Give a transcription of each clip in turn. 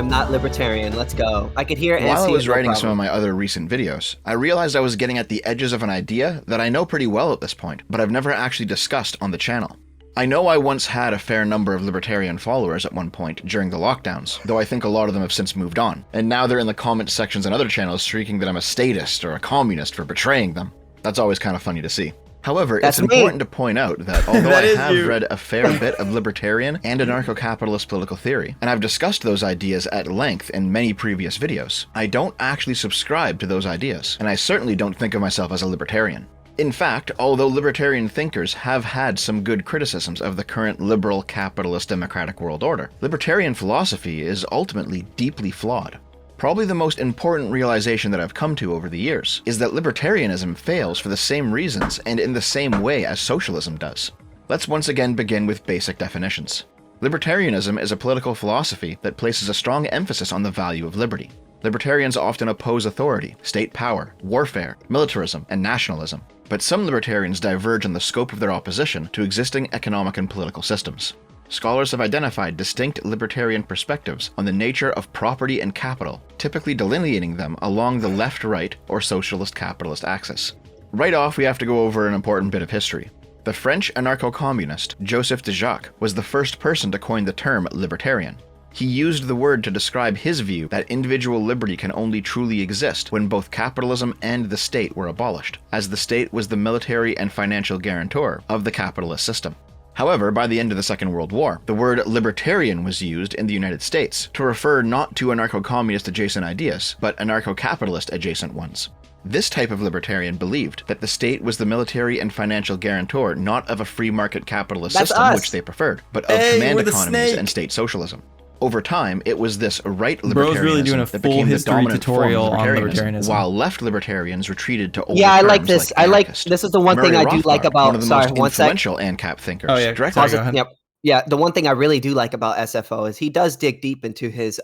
I'm not libertarian. Let's go. I could hear and While I see was it, no writing some of problem. my other recent videos, I realized I was getting at the edges of an idea that I know pretty well at this point, but I've never actually discussed on the channel. I know I once had a fair number of libertarian followers at one point during the lockdowns, though I think a lot of them have since moved on, and now they're in the comment sections on other channels shrieking that I'm a statist or a communist for betraying them. That's always kind of funny to see. However, That's it's me. important to point out that although That I is have you. read a fair bit of libertarian and anarcho-capitalist political theory, and I've discussed those ideas at length in many previous videos, I don't actually subscribe to those ideas, and I certainly don't think of myself as a libertarian. In fact, although libertarian thinkers have had some good criticisms of the current liberal, capitalist, democratic world order, libertarian philosophy is ultimately deeply flawed. Probably the most important realization that I've come to over the years is that libertarianism fails for the same reasons and in the same way as socialism does. Let's once again begin with basic definitions. Libertarianism is a political philosophy that places a strong emphasis on the value of liberty. Libertarians often oppose authority, state power, warfare, militarism, and nationalism, but some libertarians diverge in the scope of their opposition to existing economic and political systems. Scholars have identified distinct libertarian perspectives on the nature of property and capital, typically delineating them along the left-right or socialist-capitalist axis. Right off, we have to go over an important bit of history. The French anarcho-communist Joseph de Jacques was the first person to coin the term libertarian. He used the word to describe his view that individual liberty can only truly exist when both capitalism and the state were abolished, as the state was the military and financial guarantor of the capitalist system. However, by the end of the Second World War, the word libertarian was used in the United States to refer not to anarcho-communist adjacent ideas, but anarcho-capitalist adjacent ones. This type of libertarian believed that the state was the military and financial guarantor not of a free market capitalist system, which they preferred, but of command economies and state socialism. Over time, it was this right libertarianism really doing a that full became the history dominant tutorial form of on libertarianism, libertarianism. while left libertarians retreated to older Yeah, I terms like this. I like anarchist. this is the one thing Murray I do like Rothbard, about. one of the Sorry, most one sec. influential ANCAP thinkers. Oh, yeah. directly Sorry, go ahead. Yep. Yeah, the one thing I really do like about SFO is he does dig deep into his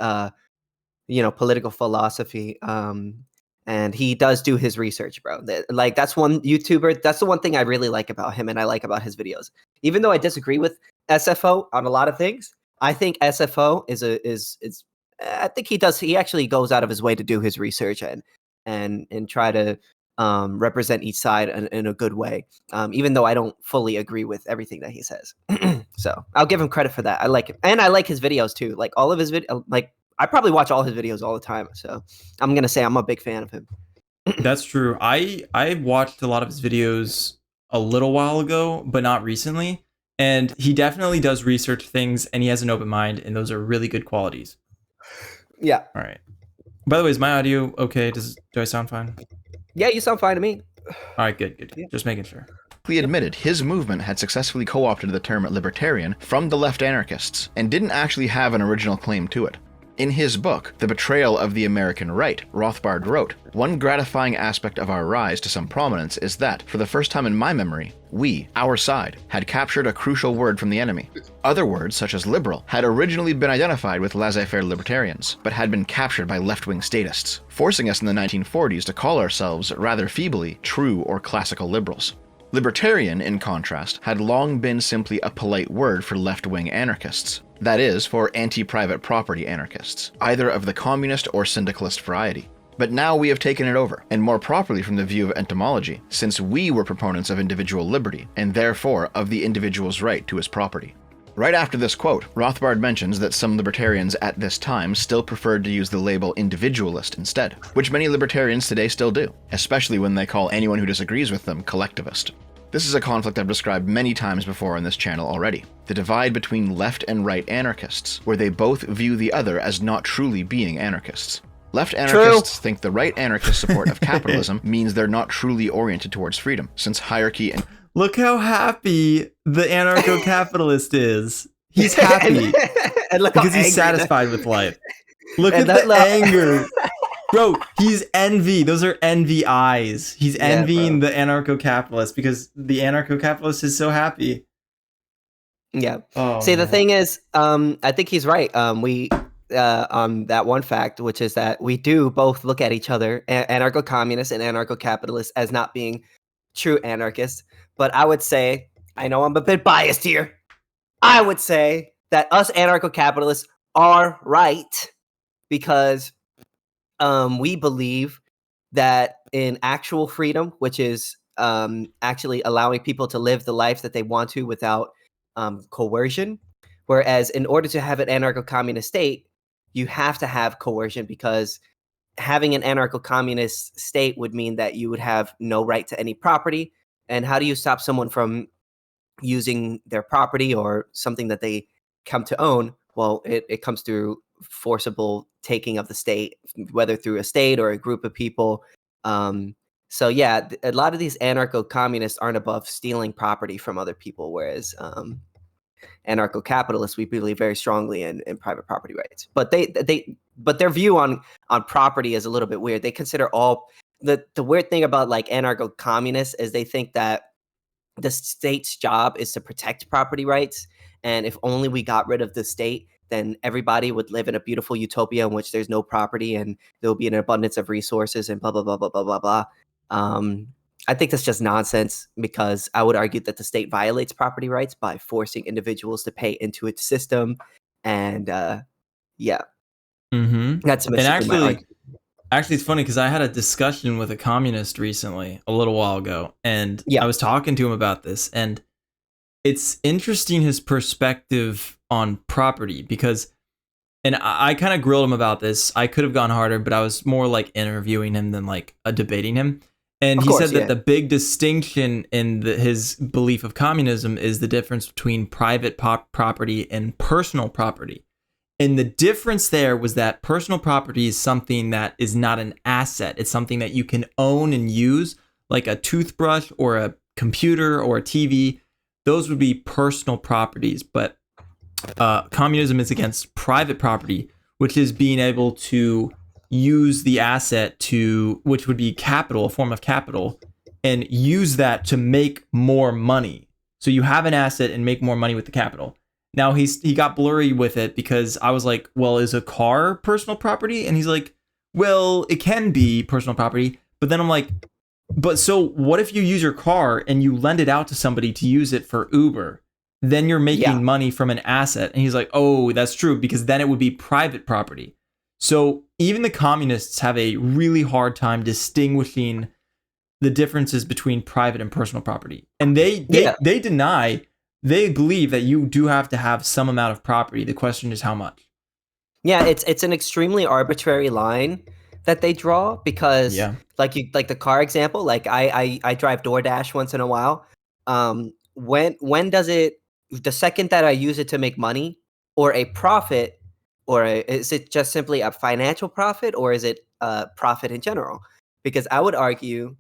political philosophy. And he does do his research, bro. Like that's one YouTuber. That's the one thing I really like about him, and I like about his videos. Even though I disagree with SFO on a lot of things, I think SFO is. I think he actually goes out of his way to do his research and try to represent each side in a good way. Even though I don't fully agree with everything that he says, so I'll give him credit for that. I like him, and I like his videos too. Like all of his like I probably watch all his videos all the time. So I'm gonna say I'm a big fan of him. That's true. I watched a lot of his videos a little while ago, but not recently. And he definitely does research things, and he has an open mind, and those are really good qualities. Yeah. All right. By the way, is my audio okay? Do I sound fine? Yeah, you sound fine to me. All right, good. Yeah. Just making sure. He admitted his movement had successfully co-opted the term libertarian from the left anarchists and didn't actually have an original claim to it. In his book, The Betrayal of the American Right, Rothbard wrote, "One gratifying aspect of our rise to some prominence is that, for the first time in my memory, we, our side, had captured a crucial word from the enemy. Other words, such as liberal, had originally been identified with laissez-faire libertarians, but had been captured by left-wing statists, forcing us in the 1940s to call ourselves, rather feebly, true or classical liberals. Libertarian, in contrast, had long been simply a polite word for left-wing anarchists. That is, for anti-private property anarchists, either of the communist or syndicalist variety. But now we have taken it over, and more properly from the view of entomology, since we were proponents of individual liberty, and therefore of the individual's right to his property." Right after this quote, Rothbard mentions that some libertarians at this time still preferred to use the label individualist instead, which many libertarians today still do, especially when they call anyone who disagrees with them collectivist. This is a conflict I've described many times before on this channel already. The divide between left and right anarchists, where they both view the other as not truly being anarchists. Left anarchists think the right anarchist support of capitalism means they're not truly oriented towards freedom, since hierarchy and... Look how happy the anarcho-capitalist is. He's happy And look because how he's angry satisfied with life. Look And at the that- anger. Bro, he's envy. Those are envy eyes. He's envying the anarcho-capitalist because the anarcho-capitalist is so happy. Yeah. Oh, See, the man. thing is, I think he's right. We on that one fact, which is that we do both look at each other, anarcho-communists and anarcho-capitalists, as not being true anarchists. But I would say, I know I'm a bit biased here, I would say that us anarcho-capitalists are right, because we believe that in actual freedom, which is actually allowing people to live the life that they want to without coercion. Whereas in order to have an anarcho-communist state, you have to have coercion, because having an anarcho-communist state would mean that you would have no right to any property. And how do you stop someone from using their property or something that they come to own? Well, it comes through forcible taking of the state, whether through a state or a group of people. So yeah, a lot of these anarcho-communists aren't above stealing property from other people, whereas anarcho-capitalists, we believe very strongly in private property rights. But but their view on property is a little bit weird. They consider all the weird thing about like anarcho-communists is they think that the state's job is to protect property rights, and if only we got rid of the state, then everybody would live in a beautiful utopia in which there's no property and there'll be an abundance of resources and blah blah blah blah blah blah blah. I think that's just nonsense, because I would argue that the state violates property rights by forcing individuals to pay into its system, and yeah, that's And basically my argument. actually, it's funny because I had a discussion with a communist recently, a little while ago, and Yeah. I was talking to him about this, and it's interesting his perspective on property, because, and I kind of grilled him about this. I could have gone harder, but I was more like interviewing him than like debating him. And Of he course, said that yeah. the big distinction in his belief of communism is the difference between private property and personal property. And the difference there was that personal property is something that is not an asset. It's something that you can own and use, like a toothbrush or a computer or a TV. Those would be personal properties. But communism is against private property, which is being able to use the asset to, which would be capital, a form of capital, and use that to make more money. So you have an asset and make more money with the capital. Now he got blurry with it because I was like, well, is a car personal property? And he's like, well, it can be personal property. But then I'm like, but so what if you use your car and you lend it out to somebody to use it for Uber? Then you're making Yeah. money from an asset. And he's like, oh, that's true, because then it would be private property. So even the communists have a really hard time distinguishing the differences between private and personal property. And they deny, they believe that you do have to have some amount of property. The question is how much. Yeah, it's an extremely arbitrary line that they draw, because Yeah. like the car example, like I drive DoorDash once in a while. When does it, the second that I use it to make money or a profit, or is it just simply a financial profit, or is it a profit in general? Because I would argue,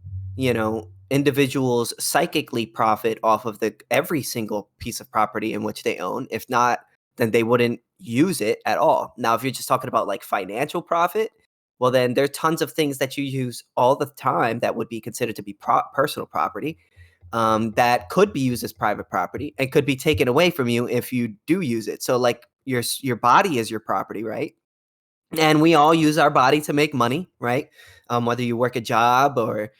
individuals psychically profit off of every single piece of property in which they own. If not, then they wouldn't use it at all. Now, if you're just talking about like financial profit, well, then there's tons of things that you use all the time that would be considered to be personal property, that could be used as private property and could be taken away from you if you do use it. So, like your body is your property, right? And we all use our body to make money, right? Whether you work a job or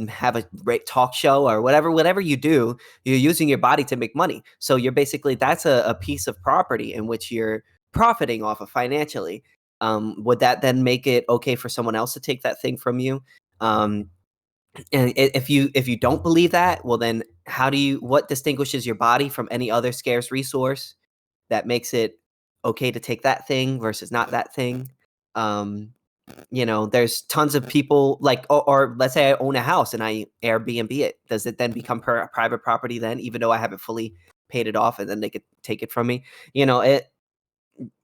have a great talk show or whatever you do, you're using your body to make money. So you're basically, that's a piece of property in which you're profiting off of financially. Would that then make it okay for someone else to take that thing from you? And if you don't believe that, well, then what distinguishes your body from any other scarce resource that makes it okay to take that thing versus not that thing? There's tons of people like, or let's say I own a house and I Airbnb it. Does it then become private property then, even though I haven't fully paid it off, and then they could take it from me?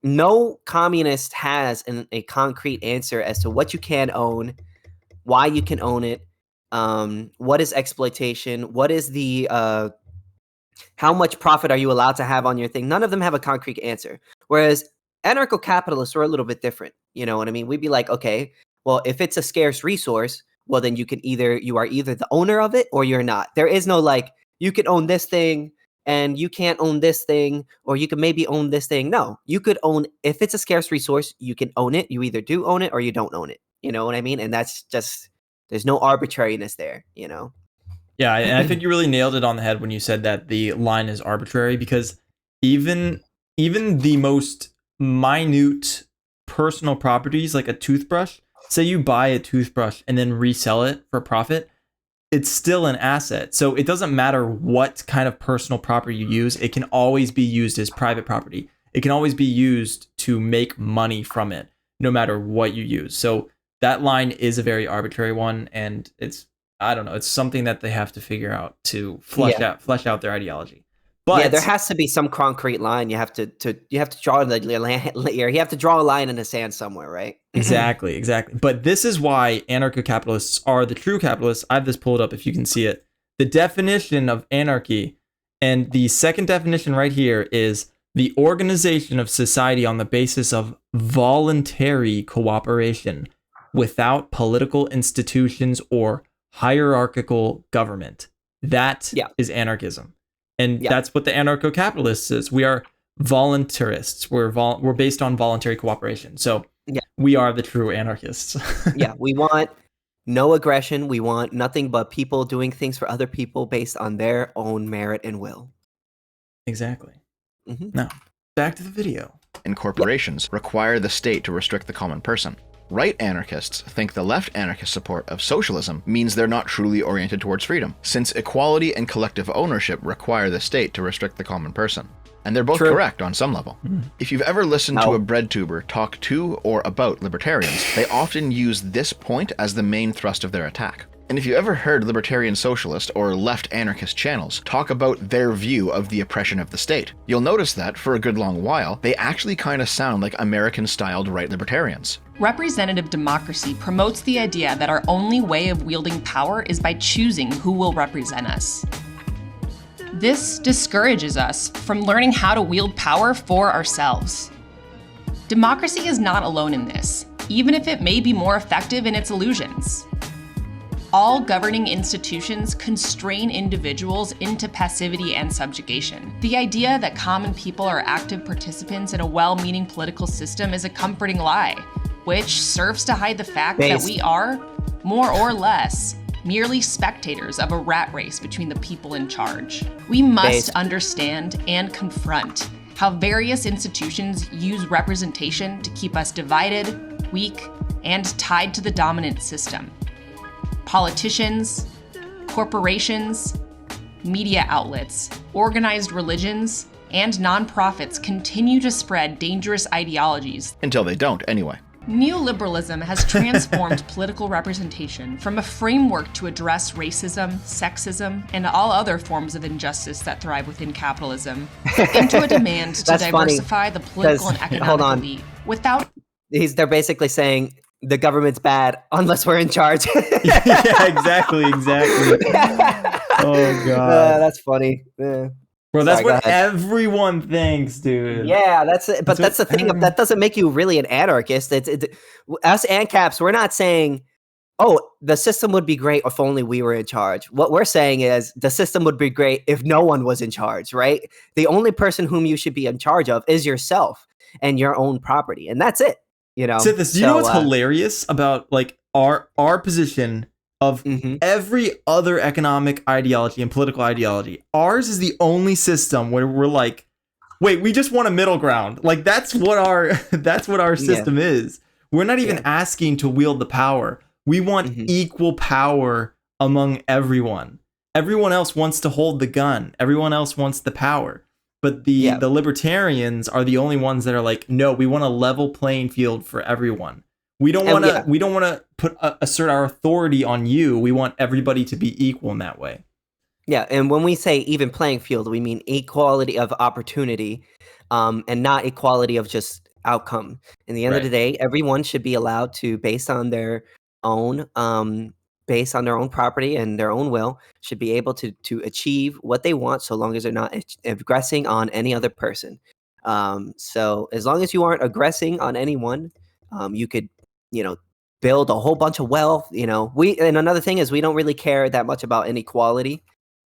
No communist has a concrete answer as to what you can own, why you can own it, what is exploitation, what is the how much profit are you allowed to have on your thing? None of them have a concrete answer. Whereas anarcho-capitalists are a little bit different. You know what I mean? We'd be like, okay, well, if it's a scarce resource, well, then you are either the owner of it or you're not. There is no like, you can own this thing and you can't own this thing, or you can maybe own this thing. No, you could own, if it's a scarce resource, you can own it. You either do own it or you don't own it. You know what I mean? And that's just, there's no arbitrariness there, Yeah, and I think you really nailed it on the head when you said that the line is arbitrary, because even the most minute personal properties like a toothbrush, say you buy a toothbrush and then resell it for profit, it's still an asset. So it doesn't matter what kind of personal property you use. It can always be used as private property. It can always be used to make money from it, no matter what you use. So that line is a very arbitrary one, and it's, I don't know, it's something that they have to figure out to flesh out their ideology. But yeah, there has to be some concrete line. You have to draw you have to draw a line in the sand somewhere, right? Exactly. But this is why anarcho-capitalists are the true capitalists. I have this pulled up if you can see it. The definition of anarchy, and the second definition right here, is the organization of society on the basis of voluntary cooperation without political institutions or hierarchical government. That is anarchism. And that's what the anarcho-capitalists is. We are voluntarists. We're based on voluntary cooperation. So we are the true anarchists. We want no aggression. We want nothing but people doing things for other people based on their own merit and will. Exactly. Now, back to the video. And corporations require the state to restrict the common person. Right anarchists think the left anarchist support of socialism means they're not truly oriented towards freedom, since equality and collective ownership require the state to restrict the common person. And they're both correct on some level. If you've ever listened to a bread tuber talk to or about libertarians, they often use this point as the main thrust of their attack. And if you ever heard libertarian socialist or left anarchist channels talk about their view of the oppression of the state, you'll notice that, for a good long while, they actually kind of sound like American-styled right libertarians. Representative democracy promotes the idea that our only way of wielding power is by choosing who will represent us. This discourages us from learning how to wield power for ourselves. Democracy is not alone in this, even if it may be more effective in its illusions. All governing institutions constrain individuals into passivity and subjugation. The idea that common people are active participants in a well-meaning political system is a comforting lie, which serves to hide the fact that we are, more or less, merely spectators of a rat race between the people in charge. We must understand and confront how various institutions use representation to keep us divided, weak, and tied to the dominant system. Politicians, corporations, media outlets, organized religions, and nonprofits continue to spread dangerous ideologies. Until they don't, anyway. Neoliberalism has transformed political representation from a framework to address racism, sexism, and all other forms of injustice that thrive within capitalism into a demand to diversify the political and economic elite without... They're basically saying the government's bad unless we're in charge. Yeah, exactly. Oh, God. That's funny. Bro, that's what everyone thinks, dude. Yeah, that's it. But that's the thing. That doesn't make you really an anarchist. Us ANCAPs, we're not saying, oh, the system would be great if only we were in charge. What we're saying is the system would be great if no one was in charge, right? The only person whom you should be in charge of is yourself and your own property. And that's it. You know? Sithis, do you know what's hilarious about like our position of every other economic ideology and political ideology? Ours is the only system where we're like, wait, we just want a middle ground. Like that's what our system is. We're not even asking to wield the power. We want equal power among everyone. Everyone else wants to hold the gun. Everyone else wants the power. But the libertarians are the only ones that are like, no, we want a level playing field for everyone. We don't want to assert our authority on you. We want everybody to be equal in that way. Yeah, and when we say even playing field, we mean equality of opportunity, and not equality of just outcome. In the end of the day, everyone should be allowed to, based on their own property and their own will, should be able to achieve what they want, so long as they're not aggressing on any other person. So as long as you aren't aggressing on anyone, you could, build a whole bunch of wealth. And another thing is we don't really care that much about inequality,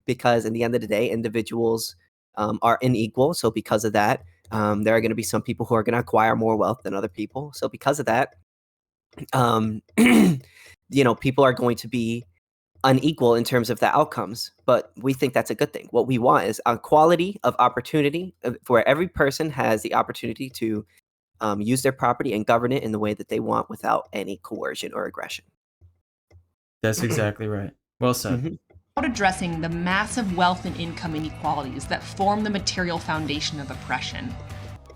because in the end of the day, individuals are unequal. So because of that, there are going to be some people who are going to acquire more wealth than other people. So because of that, people are going to be unequal in terms of the outcomes, but we think that's a good thing. What we want is equality of opportunity, where every person has the opportunity to use their property and govern it in the way that they want without any coercion or aggression. That's exactly right. Well said. Mm-hmm. About addressing the massive wealth and income inequalities that form the material foundation of oppression.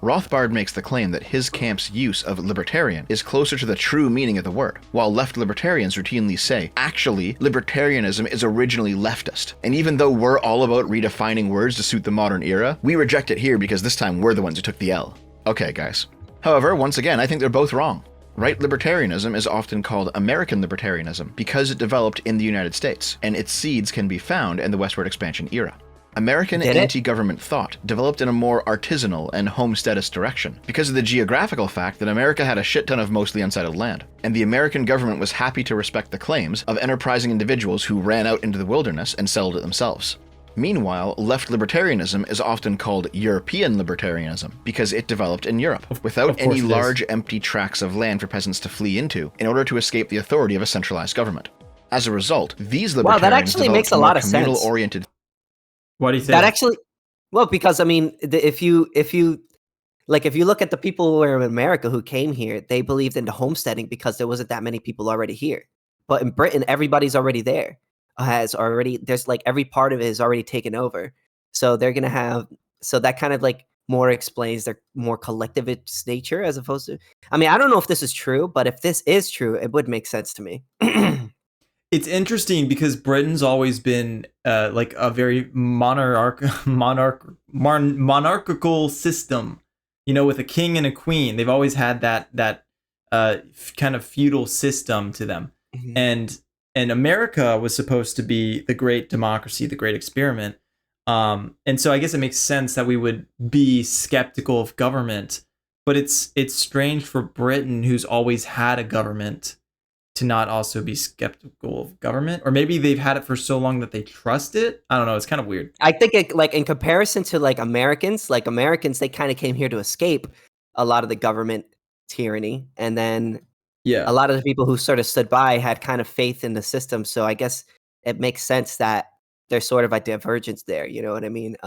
Rothbard makes the claim that his camp's use of libertarian is closer to the true meaning of the word, while left libertarians routinely say, actually, libertarianism is originally leftist. And even though we're all about redefining words to suit the modern era, we reject it here because this time we're the ones who took the L. Okay, guys. However, once again, I think they're both wrong. Right libertarianism is often called American libertarianism because it developed in the United States, and its seeds can be found in the westward expansion era. American anti-government thought developed in a more artisanal and homesteadist direction because of the geographical fact that America had a shit ton of mostly unsettled land, and the American government was happy to respect the claims of enterprising individuals who ran out into the wilderness and settled it themselves. Meanwhile, left libertarianism is often called European libertarianism because it developed in Europe, without any large empty tracts of land for peasants to flee into in order to escape the authority of a centralized government. As a result, these libertarians that actually makes a lot of sense. Communal-oriented. Why do you think that actually? Well, because I mean, if you look at the people who were in America who came here, they believed in the homesteading because there wasn't that many people already here. But in Britain, everybody's already there. There's like every part of it is already taken over. So they're gonna have. So that kind of like more explains their more collectivist nature as opposed to. I mean, I don't know if this is true, but if this is true, it would make sense to me. It's interesting because Britain's always been like a very monarchical system, you know, with a king and a queen. They've always had that kind of feudal system to them. Mm-hmm. And America was supposed to be the great democracy, the great experiment. And so I guess it makes sense that we would be skeptical of government. But it's strange for Britain, who's always had a government, to not also be skeptical of government. Or maybe they've had it for so long that they trust it. I don't know. It's kind of weird. I think in comparison to Americans, they kind of came here to escape a lot of the government tyranny. And then a lot of the people who sort of stood by had kind of faith in the system. So I guess it makes sense that there's sort of a divergence there. You know what I mean?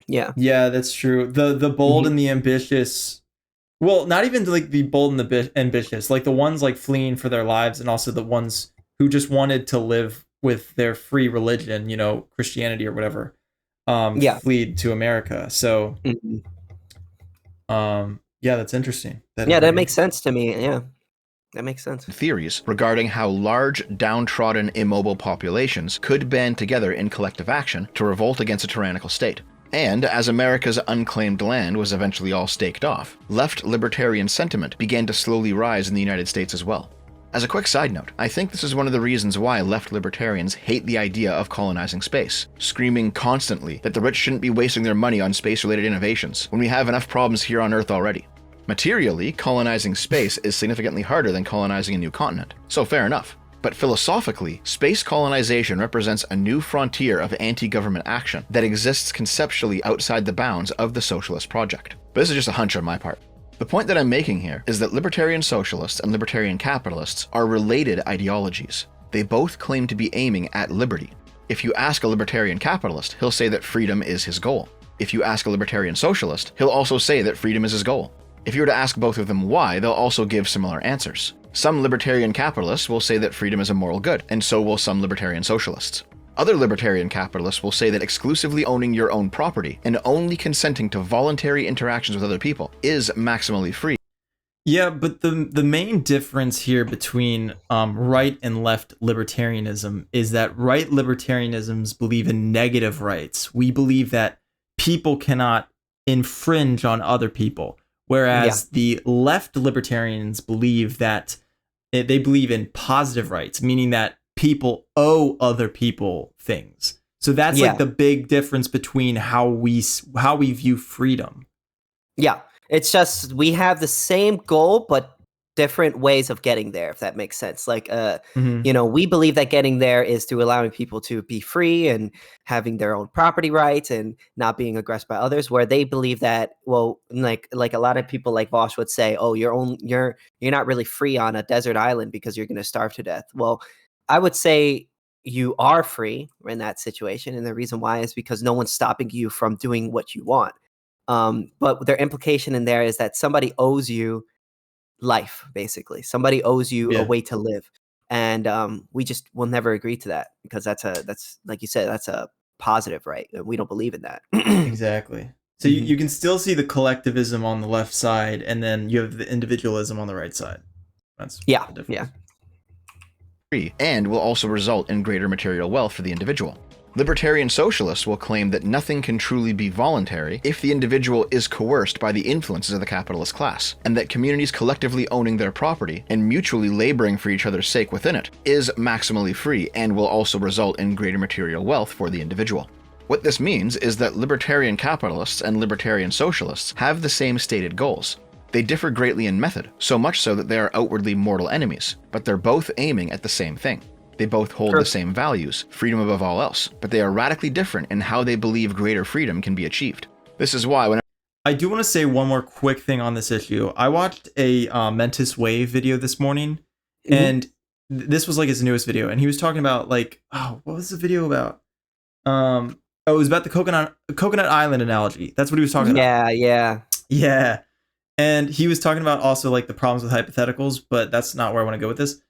Yeah. Yeah, that's true. The bold and the ambitious. Well, not even like the bold and the ambitious, like the ones like fleeing for their lives, and also the ones who just wanted to live with their free religion, you know, Christianity or whatever, fled to America. So, that's interesting. That makes sense to me. Yeah, that makes sense. Theories regarding how large, downtrodden, immobile populations could band together in collective action to revolt against a tyrannical state. And as America's unclaimed land was eventually all staked off, left libertarian sentiment began to slowly rise in the United States as well. As a quick side note, I think this is one of the reasons why left libertarians hate the idea of colonizing space, screaming constantly that the rich shouldn't be wasting their money on space-related innovations when we have enough problems here on Earth already. Materially, colonizing space is significantly harder than colonizing a new continent, so fair enough. But philosophically, space colonization represents a new frontier of anti-government action that exists conceptually outside the bounds of the socialist project. But this is just a hunch on my part. The point that I'm making here is that libertarian socialists and libertarian capitalists are related ideologies. They both claim to be aiming at liberty. If you ask a libertarian capitalist, he'll say that freedom is his goal. If you ask a libertarian socialist, he'll also say that freedom is his goal. If you were to ask both of them why, they'll also give similar answers. Some libertarian capitalists will say that freedom is a moral good, and so will some libertarian socialists. Other libertarian capitalists will say that exclusively owning your own property and only consenting to voluntary interactions with other people is maximally free. Yeah, but the main difference here between right and left libertarianism is that right libertarianisms believe in negative rights. We believe that people cannot infringe on other people. Whereas the left libertarians believe that they believe in positive rights, meaning that people owe other people things. So that's like the big difference between how we view freedom. Yeah. It's just we have the same goal, but different ways of getting there, if that makes sense. Like, you know, we believe that getting there is through allowing people to be free and having their own property rights and not being aggressed by others, where they believe that, well, like a lot of people like Vosh would say, oh, you're not really free on a desert island because you're going to starve to death. Well, I would say you are free in that situation. And the reason why is because no one's stopping you from doing what you want. But their implication in there is that somebody owes you life, basically. Somebody owes you a way to live. And we just will never agree to that, because that's like you said, that's a positive right, and we don't believe in that. Exactly. So you can still see the collectivism on the left side, and then you have the individualism on the right side. That's the difference. And will also result in greater material wealth for the individual. Libertarian socialists will claim that nothing can truly be voluntary if the individual is coerced by the influences of the capitalist class, and that communities collectively owning their property and mutually laboring for each other's sake within it is maximally free and will also result in greater material wealth for the individual. What this means is that libertarian capitalists and libertarian socialists have the same stated goals. They differ greatly in method, so much so that they are outwardly mortal enemies, but they're both aiming at the same thing. They both hold the same values, freedom above all else, but they are radically different in how they believe greater freedom can be achieved. This is why when I do want to say one more quick thing on this issue. I watched a Mentis Wave video this morning, and this was like his newest video, and he was talking about like, what was the video about? It was about the coconut island analogy. That's what he was talking about. Yeah. And he was talking about also like the problems with hypotheticals, but that's not where I want to go with this.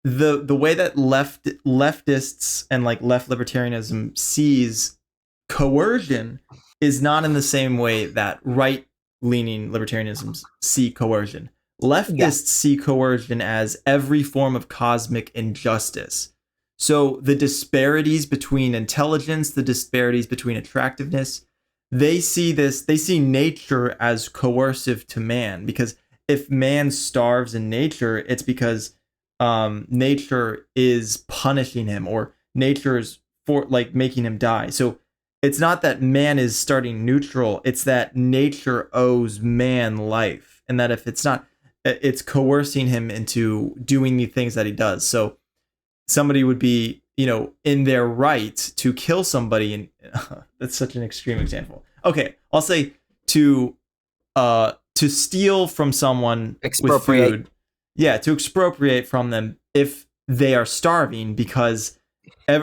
The way that leftists and like left libertarianism sees coercion is not in the same way that right-leaning libertarianism see coercion. Leftists see coercion as every form of cosmic injustice. So the disparities between intelligence, the disparities between attractiveness, they see nature as coercive to man, because if man starves in nature, it's because nature is punishing him, or nature is for like making him die. So it's not that man is starting neutral, it's that nature owes man life, and that if it's not, it's coercing him into doing the things that he does. So somebody would be, in their right to kill somebody, and that's such an extreme example. Okay, I'll say to steal from someone with food. Yeah, to expropriate from them if they are starving, because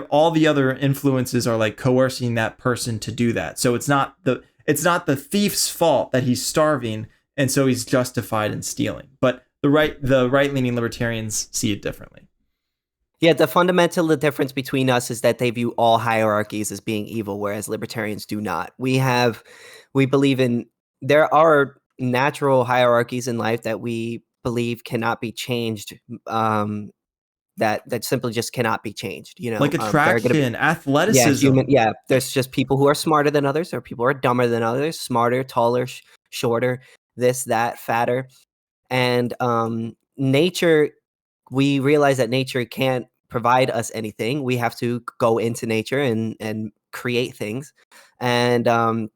all the other influences are like coercing that person to do that. So it's not the thief's fault that he's starving, and so he's justified in stealing. But the right-leaning libertarians see it differently. Yeah, the fundamental difference between us is that they view all hierarchies as being evil, whereas libertarians do not. We believe there are natural hierarchies in life that we believe cannot be changed, that simply just cannot be changed, like attraction, athleticism. There's just people who are smarter than others, or people who are dumber than others, smarter, taller, shorter, this, that, fatter. And nature, we realize that nature can't provide us anything. We have to go into nature and create things. And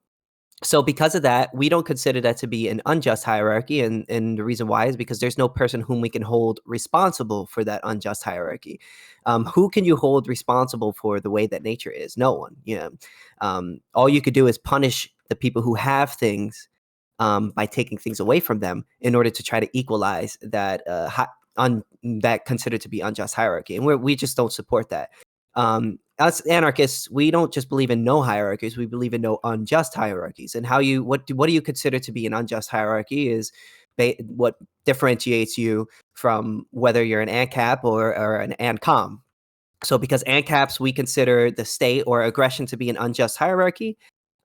so because of that, we don't consider that to be an unjust hierarchy. And the reason why is because there's no person whom we can hold responsible for that unjust hierarchy. Who can you hold responsible for the way that nature is? No one. All you could do is punish the people who have things by taking things away from them in order to try to equalize that that considered to be unjust hierarchy. And we just don't support that. Us anarchists, we don't just believe in no hierarchies, we believe in no unjust hierarchies. And what do you consider to be an unjust hierarchy is what differentiates you from whether you're an ANCAP or an ANCOM. So because ANCAPs, we consider the state or aggression to be an unjust hierarchy,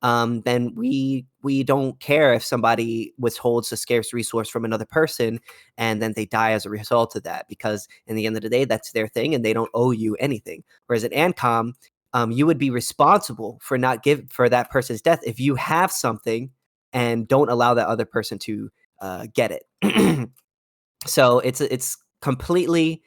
then we don't care if somebody withholds a scarce resource from another person and then they die as a result of that, because in the end of the day, that's their thing and they don't owe you anything. Whereas at ANCOM, you would be responsible for for that person's death if you have something and don't allow that other person to get it. So it's completely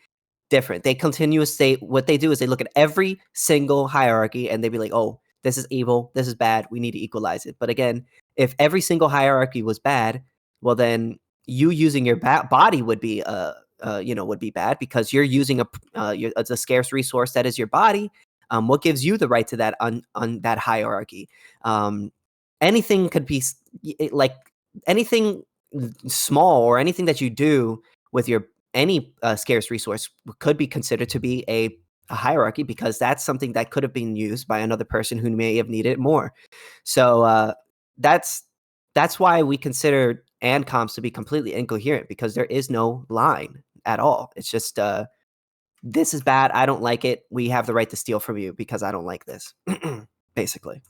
different. What they do is they look at every single hierarchy and they'd be like, oh, this is evil, this is bad, we need to equalize it. But again, if every single hierarchy was bad, well then you using your body would be would be bad, because you're using a scarce resource that is your body. What gives you the right to that on that hierarchy? Anything could be like anything small, or anything that you do with any scarce resource could be considered to be a hierarchy, because that's something that could have been used by another person who may have needed it more. So that's that's why we consider ANCOMs to be completely incoherent, because there is no line at all. It's just this is bad. I don't like it. We have the right to steal from you because I don't like this. Basically.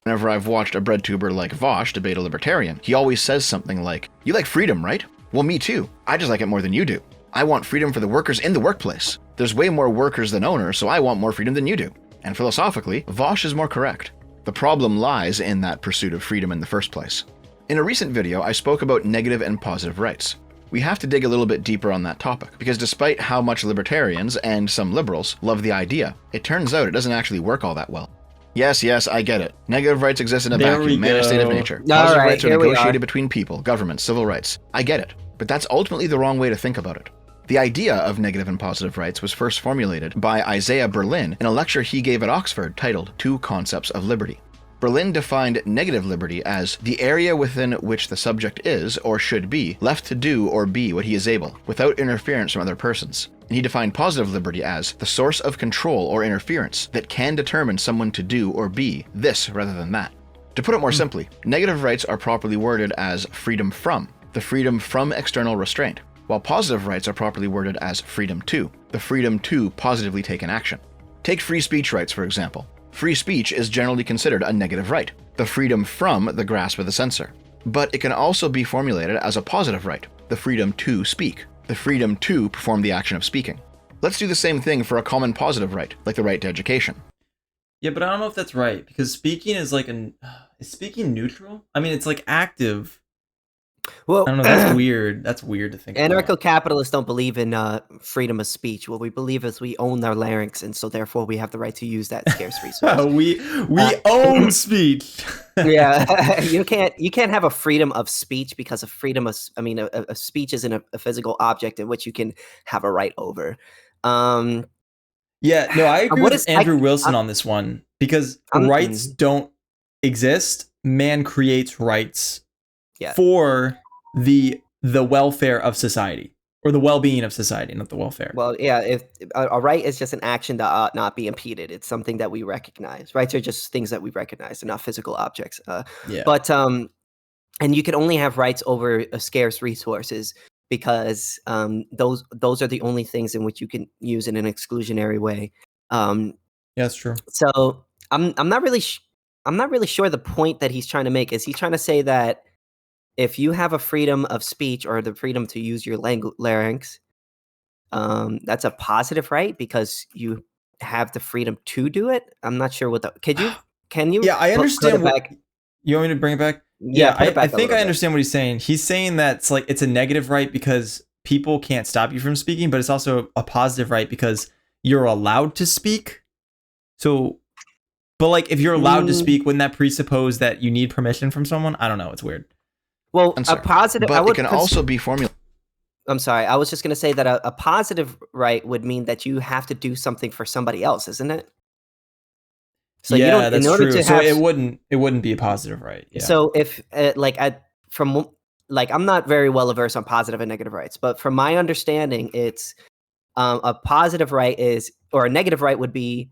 Whenever I've watched a breadtuber like Vosh debate a libertarian, he always says something like, "You like freedom, right? Well, me too. I just like it more than you do. I want freedom for the workers in the workplace. There's way more workers than owners, so I want more freedom than you do." And philosophically, Vosh is more correct. The problem lies in that pursuit of freedom in the first place. In a recent video, I spoke about negative and positive rights. We have to dig a little bit deeper on that topic, because despite how much libertarians and some liberals love the idea, it turns out it doesn't actually work all that well. Yes, I get it. Negative rights exist in a vacuum, man, a state of nature. Positive rights are negotiated between people, governments, civil rights. I get it. But that's ultimately the wrong way to think about it. The idea of negative and positive rights was first formulated by Isaiah Berlin in a lecture he gave at Oxford titled Two Concepts of Liberty. Berlin defined negative liberty as the area within which the subject is, or should be, left to do or be what he is able, without interference from other persons. And he defined positive liberty as the source of control or interference that can determine someone to do or be this rather than that. To put it more simply, negative rights are properly worded as freedom from, the freedom from external restraint, while positive rights are properly worded as freedom to, the freedom to positively take an action. Take free speech rights, for example. Free speech is generally considered a negative right, the freedom from the grasp of the censor. But it can also be formulated as a positive right, the freedom to speak, the freedom to perform the action of speaking. Let's do the same thing for a common positive right, like the right to education. Yeah, but I don't know if that's right, because speaking is like is speaking neutral? I mean, it's like active. Well, I don't know, that's weird. That's weird to think about. Anarcho-capitalists don't believe in freedom of speech. What we believe is we own our larynx, and so therefore we have the right to use that scarce resource. we own speech. Yeah, you can't have a freedom of speech, because a freedom of, a speech isn't a physical object in which you can have a right over. Yeah, no, I agree with Andrew Wilson on this one, because rights don't exist. Man creates rights for the welfare of society, or the well-being of society, not the welfare. Well, yeah, if a right is just an action that ought not be impeded. It's something that we recognize. Rights are just things that we recognize. They're not physical objects. But and you can only have rights over scarce resources, because those are the only things in which you can use in an exclusionary way. Yeah, that's true. So I'm not really sure the point that he's trying to make. Is he trying to say that if you have a freedom of speech, or the freedom to use your larynx, that's a positive right because you have the freedom to do it? I'm not sure what can you? Yeah, I understand. You want me to bring it back? Yeah, I think I understand what he's saying. He's saying that it's a negative right because people can't stop you from speaking, but it's also a positive right because you're allowed to speak. So, but if you're allowed to speak, wouldn't that presuppose that you need permission from someone? I don't know. It's weird. Well, a positive, but it can also be formulated. I'm sorry. I was just going to say that a positive right would mean that you have to do something for somebody else, isn't it? So yeah, that's true. So it wouldn't be a positive right. Yeah. So if I'm not very well averse on positive and negative rights, but from my understanding, it's a positive right or a negative right would be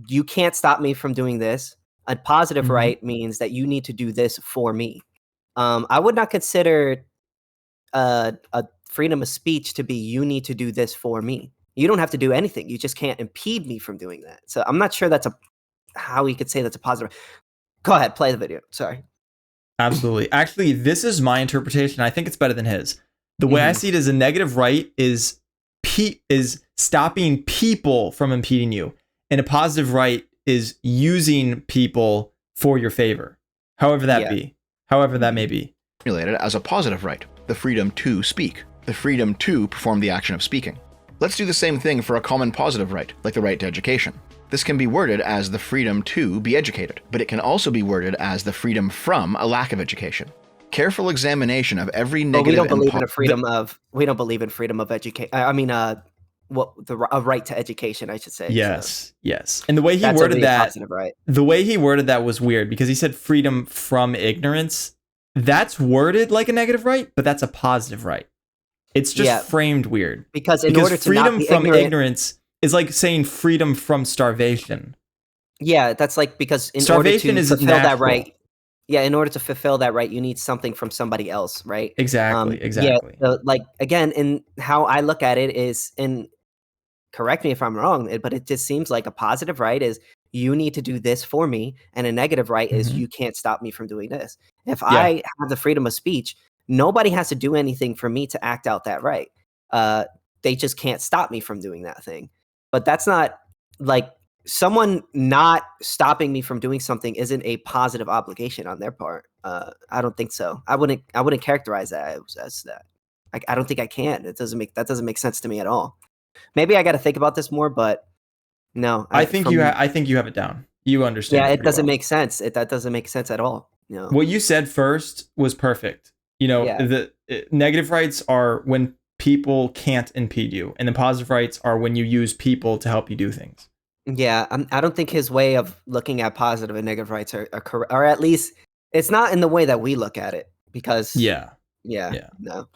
you can't stop me from doing this. A positive right means that you need to do this for me. I would not consider a freedom of speech to be you need to do this for me. You don't have to do anything. You just can't impede me from doing that. So I'm not sure that's how we could say that's a positive. Go ahead, play the video. Sorry. Absolutely. Actually, this is my interpretation. I think it's better than his. The way I see it is a negative right is stopping people from impeding you, and a positive right is using people for your favor. However that may be. Formulated as a positive right, the freedom to speak, the freedom to perform the action of speaking. Let's do the same thing for a common positive right, like the right to education. This can be worded as the freedom to be educated, but it can also be worded as the freedom from a lack of education. Careful examination of every negative. We don't believe in we don't believe in freedom of education. I mean, a right to education, I should say. Yes. And the way he worded that, right. The way he worded that was weird because he said freedom from ignorance. That's worded like a negative right, but that's a positive right. It's just framed weird. Because in order to freedom not be from ignorance is like saying freedom from starvation. Yeah, that's because in starvation order to is fulfill natural. that right, in order to fulfill that right, you need something from somebody else, right? Exactly. Yeah, so, like, again, and how I look at it is, and correct me if I'm wrong, but it just seems like a positive right is you need to do this for me, and a negative right is Mhm. you can't stop me from doing this. If Yeah. I have the freedom of speech, nobody has to do anything for me to act out that right. They just can't stop me from doing that thing. But that's not like someone not stopping me from doing something isn't a positive obligation on their part. I don't think so. I wouldn't characterize that as that. I don't think I can. That doesn't make sense to me at all. Maybe I got to think about this more, but no, I think you have it down. You understand. Yeah, it it doesn't well. make sense. That doesn't make sense at all. No. What you said first was perfect. Yeah. The negative rights are when people can't impede you, and the positive rights are when you use people to help you do things. Yeah, I don't think his way of looking at positive and negative rights are correct, or at least it's not in the way that we look at it. Because Yeah. no.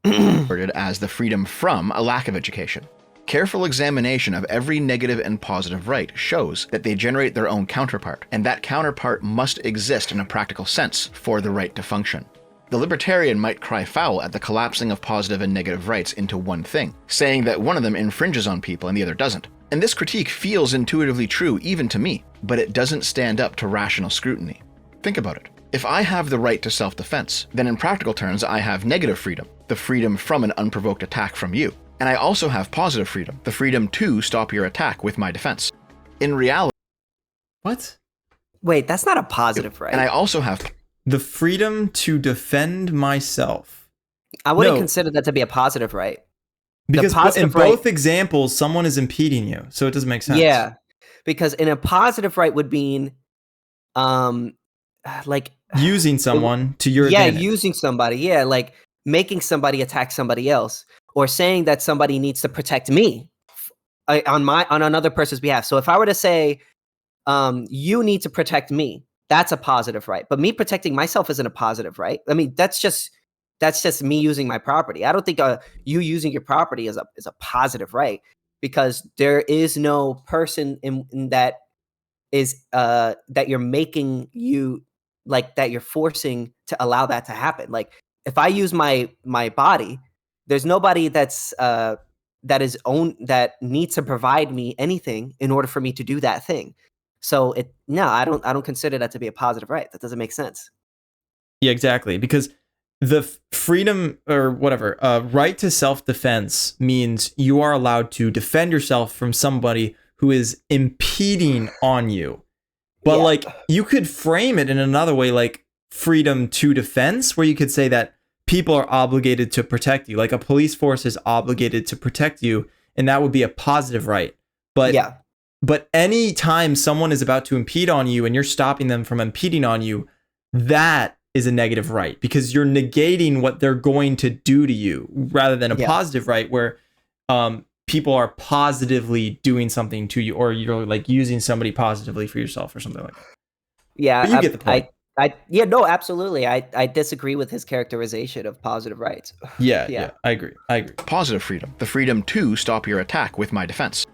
As the freedom from a lack of education. Careful examination of every negative and positive right shows that they generate their own counterpart, and that counterpart must exist in a practical sense for the right to function. The libertarian might cry foul at the collapsing of positive and negative rights into one thing, saying that one of them infringes on people and the other doesn't. And this critique feels intuitively true even to me, but it doesn't stand up to rational scrutiny. Think about it. If I have the right to self-defense, then in practical terms I have negative freedom, the freedom from an unprovoked attack from you. And I also have positive freedom, the freedom to stop your attack with my defense. In reality... What? Wait, that's not a positive right. And I also have... the freedom to defend myself. I wouldn't consider that to be a positive right. Because in both examples, someone is impeding you, so it doesn't make sense. Yeah, because in a positive right would mean, like using someone to your advantage. Using somebody, like making somebody attack somebody else, or saying that somebody needs to protect me on another person's behalf. So if I were to say, you need to protect me, that's a positive right. But me protecting myself isn't a positive right. I mean, that's just me using my property. I don't think you using your property is a positive right, because there is no person in that is that you're making you, like, that you're forcing to allow that to happen. Like, if I use my body, there's nobody that needs to provide me anything in order for me to do that thing. So I don't consider that to be a positive right. That doesn't make sense. Yeah, exactly. Because the freedom or whatever, right to self-defense means you are allowed to defend yourself from somebody who is impeding on you. But like, you could frame it in another way, like freedom to defense, where you could say that people are obligated to protect you. Like a police force is obligated to protect you, and that would be a positive right. But any time someone is about to impede on you and you're stopping them from impeding on you, that is a negative right, because you're negating what they're going to do to you, rather than a positive right where people are positively doing something to you, or you're like using somebody positively for yourself or something like that. Yeah, but you get the point. No, absolutely. I disagree with his characterization of positive rights. Yeah, I agree. Positive freedom, the freedom to stop your attack with my defense.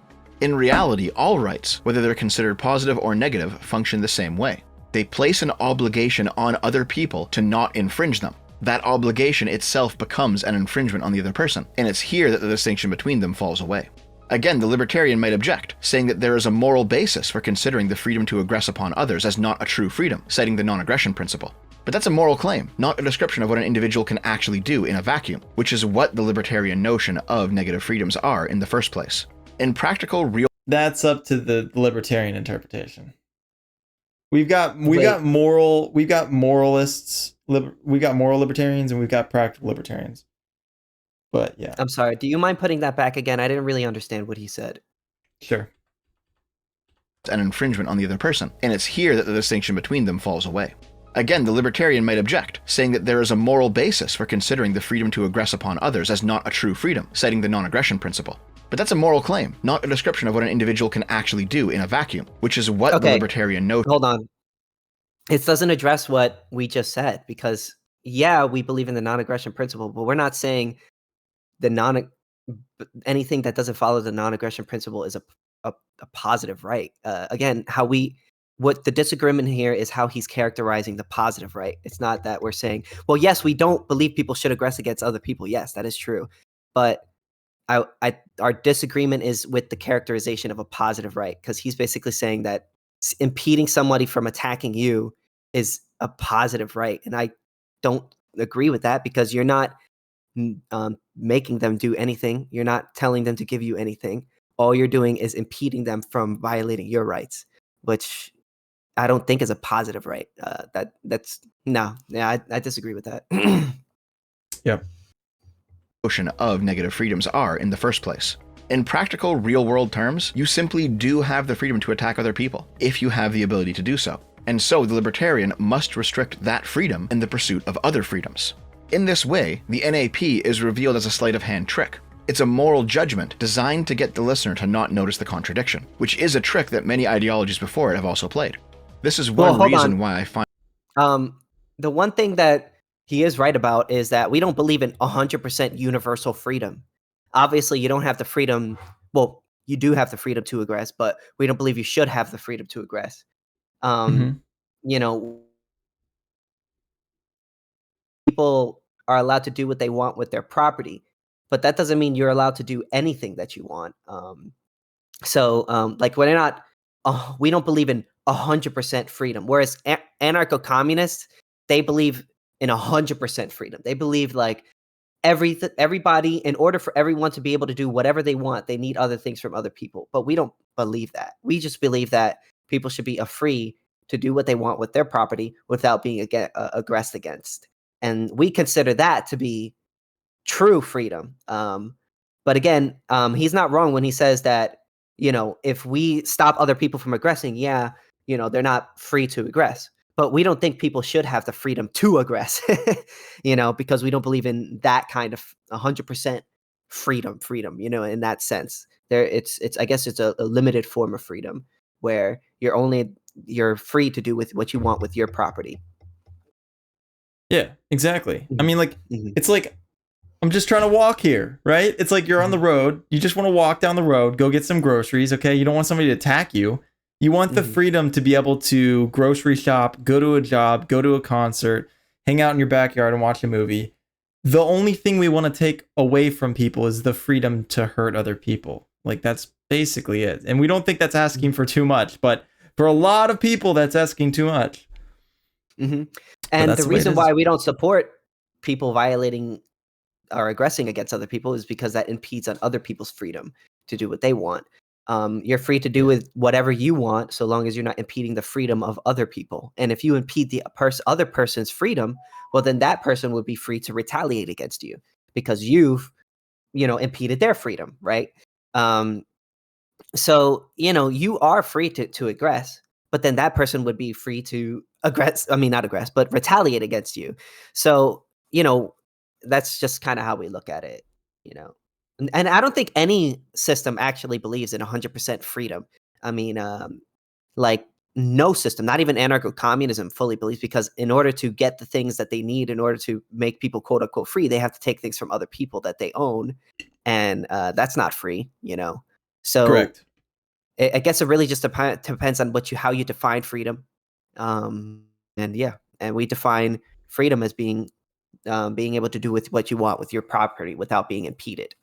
In reality, all rights, whether they're considered positive or negative, function the same way. They place an obligation on other people to not infringe them. That obligation itself becomes an infringement on the other person, and it's here that the distinction between them falls away. Again, the libertarian might object, saying that there is a moral basis for considering the freedom to aggress upon others as not a true freedom, citing the non-aggression principle. But that's a moral claim, not a description of what an individual can actually do in a vacuum, which is what the libertarian notion of negative freedoms are in the first place. In practical, real... That's up to the libertarian interpretation. We've got moral moralists, we got moral libertarians, and we've got practical libertarians. But yeah. I'm sorry. Do you mind putting that back again? I didn't really understand what he said. Sure. An infringement on the other person, and it's here that the distinction between them falls away. Again, the libertarian might object, saying that there is a moral basis for considering the freedom to aggress upon others as not a true freedom, citing the non-aggression principle. But that's a moral claim, not a description of what an individual can actually do in a vacuum, which is what the libertarian notion... Hold on. It doesn't address what we just said, because, we believe in the non-aggression principle, but we're not saying anything that doesn't follow the non-aggression principle is a positive right. Again, how we what the disagreement here is how he's characterizing the positive right. It's not that we're saying, well, yes, we don't believe people should aggress against other people. Yes, that is true. But our disagreement is with the characterization of a positive right, because he's basically saying that impeding somebody from attacking you is a positive right. And I don't agree with that, because you're not making them do anything. You're not telling them to give you anything. All you're doing is impeding them from violating your rights, which I don't think is a positive right. That's no. Yeah, I disagree with that. Yep. Notion of negative freedoms are in the first place. In practical, real-world terms, you simply do have the freedom to attack other people, if you have the ability to do so. And so the libertarian must restrict that freedom in the pursuit of other freedoms. In this way, the NAP is revealed as a sleight of hand trick. It's a moral judgment designed to get the listener to not notice the contradiction, which is a trick that many ideologies before it have also played. This is one reason why I find... The one thing that he is right about is that we don't believe in 100% universal freedom. Obviously, you don't have the freedom. Well, you do have the freedom to aggress, but we don't believe you should have the freedom to aggress. You know, people are allowed to do what they want with their property, but that doesn't mean you're allowed to do anything that you want. Like we're not, we don't believe in 100% freedom. Whereas anarcho-communists, they believe in 100% freedom. They believe like everybody, in order for everyone to be able to do whatever they want, they need other things from other people. But we don't believe that. We just believe that people should be free to do what they want with their property without being aggressed against. And we consider that to be true freedom. But again, he's not wrong when he says that, you know, if we stop other people from aggressing, yeah, you know, they're not free to aggress. But we don't think people should have the freedom to aggress, you know, because we don't believe in that kind of 100% freedom, you know, in that sense. I guess it's a limited form of freedom where you're free to do with what you want with your property. Yeah, exactly. I mean, like, it's like, I'm just trying to walk here, right? It's like you're on the road. You just want to walk down the road, go get some groceries, okay? You don't want somebody to attack you. You want the freedom to be able to grocery shop, go to a job, go to a concert, hang out in your backyard and watch a movie. The only thing we want to take away from people is the freedom to hurt other people. Like, that's basically it. And we don't think that's asking for too much, but for a lot of people, that's asking too much. And the reason why we don't support people violating or aggressing against other people is because that impedes on other people's freedom to do what they want. You're free to do with whatever you want, so long as you're not impeding the freedom of other people. And if you impede the other person's freedom, well, then that person would be free to retaliate against you because you've, you know, impeded their freedom, right? So, you know, you are free to aggress, but then that person would be free to retaliate against you. So, you know, that's just kind of how we look at it, you know. And I don't think any system actually believes in 100% freedom. I mean, like no system, not even anarcho-communism fully believes, because in order to get the things that they need, in order to make people quote unquote free, they have to take things from other people that they own. And that's not free, you know? So correct. I guess it really just depends on how you define freedom. And we define freedom as being able to do with what you want with your property without being impeded.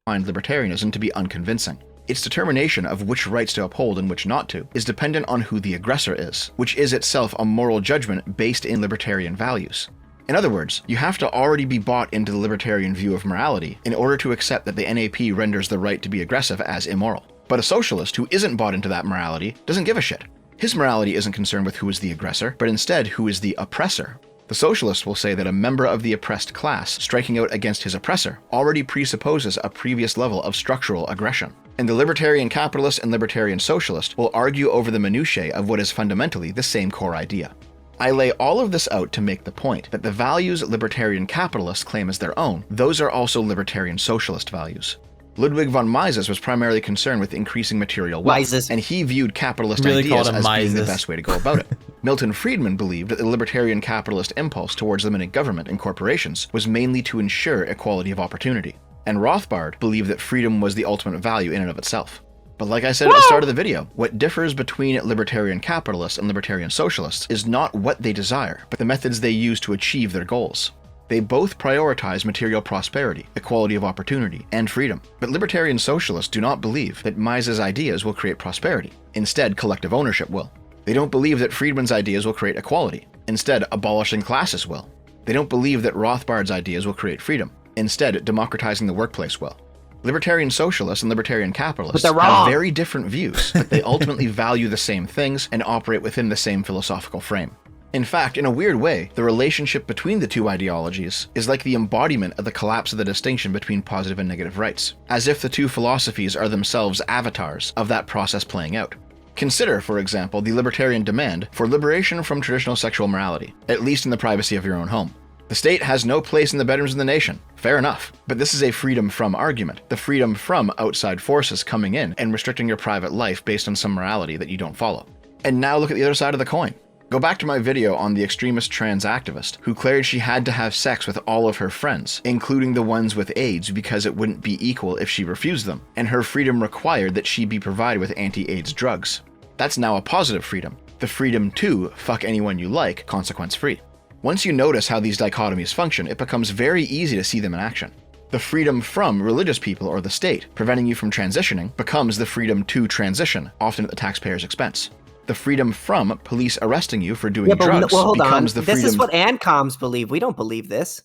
Find libertarianism to be unconvincing. Its determination of which rights to uphold and which not to is dependent on who the aggressor is, which is itself a moral judgment based in libertarian values. In other words, you have to already be bought into the libertarian view of morality in order to accept that the NAP renders the right to be aggressive as immoral. But a socialist who isn't bought into that morality doesn't give a shit. His morality isn't concerned with who is the aggressor, but instead who is the oppressor. The socialist will say that a member of the oppressed class striking out against his oppressor already presupposes a previous level of structural aggression. And the libertarian capitalist and libertarian socialist will argue over the minutiae of what is fundamentally the same core idea. I lay all of this out to make the point that the values libertarian capitalists claim as their own, those are also libertarian socialist values. Ludwig von Mises was primarily concerned with increasing material wealth, and he viewed capitalist ideas as being the best way to go about it. Milton Friedman believed that the libertarian capitalist impulse towards limiting government and corporations was mainly to ensure equality of opportunity. And Rothbard believed that freedom was the ultimate value in and of itself. But like I said at the start of the video, what differs between libertarian capitalists and libertarian socialists is not what they desire, but the methods they use to achieve their goals. They both prioritize material prosperity, equality of opportunity, and freedom. But libertarian socialists do not believe that Mises' ideas will create prosperity. Instead, collective ownership will. They don't believe that Friedman's ideas will create equality. Instead, abolishing classes will. They don't believe that Rothbard's ideas will create freedom. Instead, democratizing the workplace will. Libertarian socialists and libertarian capitalists have very different views, but they ultimately value the same things and operate within the same philosophical frame. In fact, in a weird way, the relationship between the two ideologies is like the embodiment of the collapse of the distinction between positive and negative rights, as if the two philosophies are themselves avatars of that process playing out. Consider, for example, the libertarian demand for liberation from traditional sexual morality, at least in the privacy of your own home. The state has no place in the bedrooms of the nation. Fair enough. But this is a freedom from argument, the freedom from outside forces coming in and restricting your private life based on some morality that you don't follow. And now look at the other side of the coin. Go back to my video on the extremist trans activist who declared she had to have sex with all of her friends, including the ones with AIDS, because it wouldn't be equal if she refused them, and her freedom required that she be provided with anti-AIDS drugs. That's now a positive freedom, the freedom to fuck anyone you like, consequence-free. Once you notice how these dichotomies function, it becomes very easy to see them in action. The freedom from religious people or the state, preventing you from transitioning, becomes the freedom to transition, often at the taxpayer's expense. The freedom from police arresting you for doing drugs becomes the freedom... This is what ANCOMs believe. We don't believe this.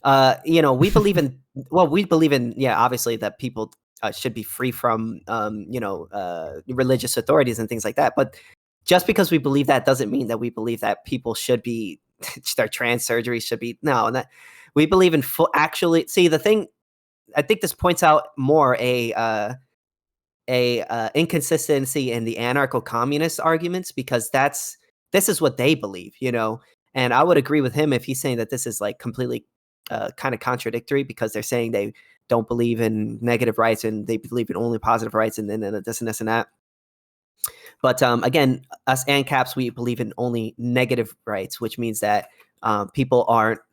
We believe in... Well, we believe in, obviously that people should be free from, religious authorities and things like that. But just because we believe that doesn't mean that we believe that people should be... their trans surgery should be... No, that we believe in full... Actually, see, the thing... I think this points out more a inconsistency in the anarcho-communist arguments, because this is what they believe, and I would agree with him if he's saying that this is like completely kind of contradictory, because they're saying they don't believe in negative rights and they believe in only positive rights and then this and this and that. But again, us ANCAPs, we believe in only negative rights, which means that people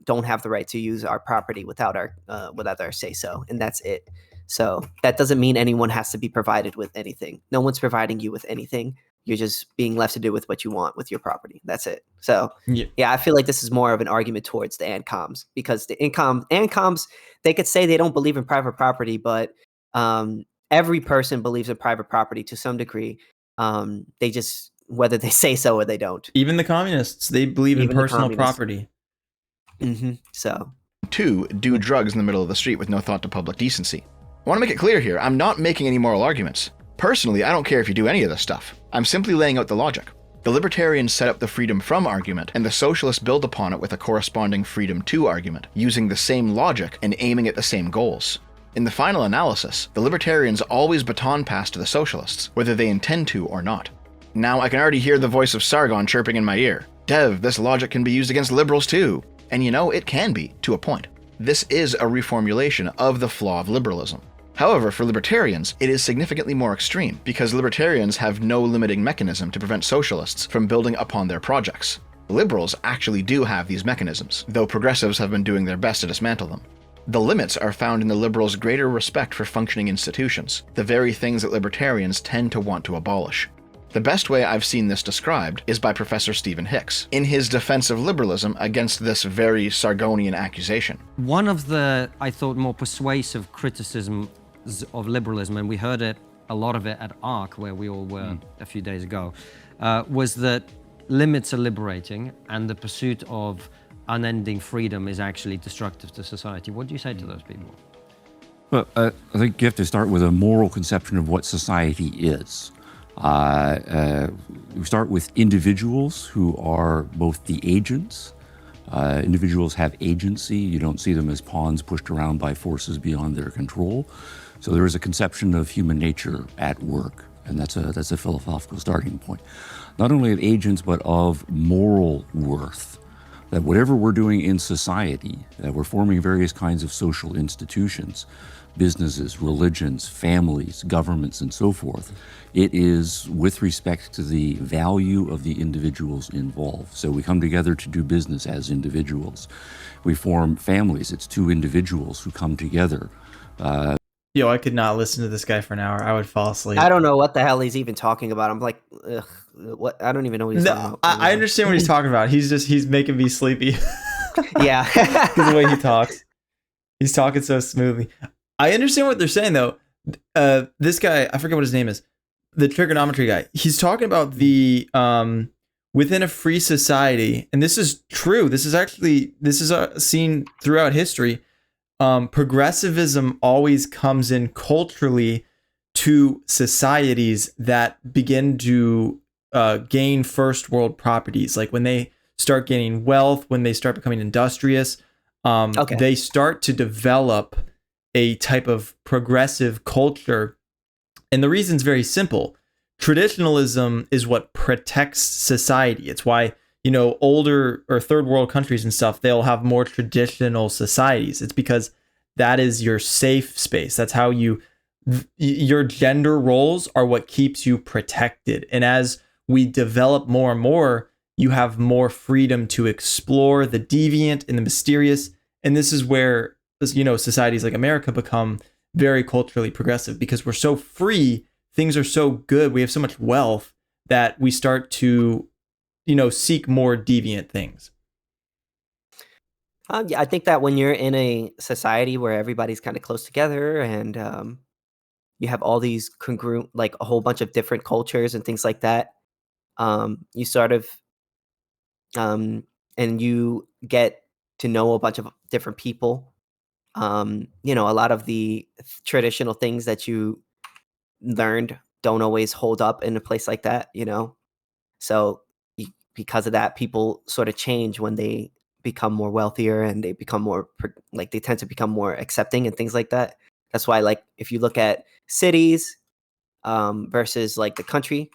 don't have the right to use our property without our say so, and that's it. So that doesn't mean anyone has to be provided with anything. No one's providing you with anything. You're just being left to do with what you want with your property. That's it. So yeah, I feel like this is more of an argument towards the ANCOMs, because the ANCOMs, they could say they don't believe in private property, but every person believes in private property to some degree. They just, whether they say so or they don't. Even the communists, they believe in personal property. So. 2, do drugs in the middle of the street with no thought to public decency. I want to make it clear here, I'm not making any moral arguments. Personally, I don't care if you do any of this stuff. I'm simply laying out the logic. The libertarians set up the freedom from argument, and the socialists build upon it with a corresponding freedom to argument, using the same logic and aiming at the same goals. In the final analysis, the libertarians always baton pass to the socialists, whether they intend to or not. Now, I can already hear the voice of Sargon chirping in my ear. Dev, this logic can be used against liberals too. And it can be, to a point. This is a reformulation of the flaw of liberalism. However, for libertarians, it is significantly more extreme, because libertarians have no limiting mechanism to prevent socialists from building upon their projects. Liberals actually do have these mechanisms, though progressives have been doing their best to dismantle them. The limits are found in the liberals' greater respect for functioning institutions, the very things that libertarians tend to want to abolish. The best way I've seen this described is by Professor Stephen Hicks, in his defense of liberalism against this very Sargonian accusation. One of the, I thought, more persuasive criticisms of liberalism, and we heard a lot of it at ARC, where we all were a few days ago, was that limits are liberating and the pursuit of unending freedom is actually destructive to society. What do you say to those people? Well, I think you have to start with a moral conception of what society is. We start with individuals who are both the agents. Individuals have agency. You don't see them as pawns pushed around by forces beyond their control. So there is a conception of human nature at work, and that's a philosophical starting point. Not only of agents, but of moral worth. That whatever we're doing in society, that we're forming various kinds of social institutions, businesses, religions, families, governments, and so forth, it is with respect to the value of the individuals involved. So we come together to do business as individuals. We form families. It's two individuals who come together. Yo, I could not listen to this guy for an hour. I would fall asleep. I don't know what the hell he's even talking about. I'm like, ugh, what? I don't even know what he's talking about. I understand what he's talking about. He's making me sleepy. Yeah. Because the way he talks. He's talking so smoothly. I understand what they're saying though. This guy, I forget what his name is, the trigonometry guy. He's talking about the within a free society, and this is true. This is seen throughout history. Progressivism always comes in culturally to societies that begin to gain first world properties. Like when they start gaining wealth, when they start becoming industrious, they start to develop a type of progressive culture. And the reason's very simple. Traditionalism is what protects society. It's why, older or third world countries and stuff, they'll have more traditional societies. It's because that is your safe space. That's how your gender roles are what keeps you protected. And as we develop more and more, you have more freedom to explore the deviant and the mysterious. And this is where, societies like America become very culturally progressive because we're so free. Things are so good. We have so much wealth that we start to, seek more deviant things. Yeah, I think that when you're in a society where everybody's kind of close together and you have all these congruent, like a whole bunch of different cultures and things like that, you sort of, and you get to know a bunch of different people. A lot of the traditional things that you learned don't always hold up in a place like that, So because of that, people sort of change when they become more wealthier and they become more they tend to become more accepting and things like that. That's why, like, if you look at cities versus like the country,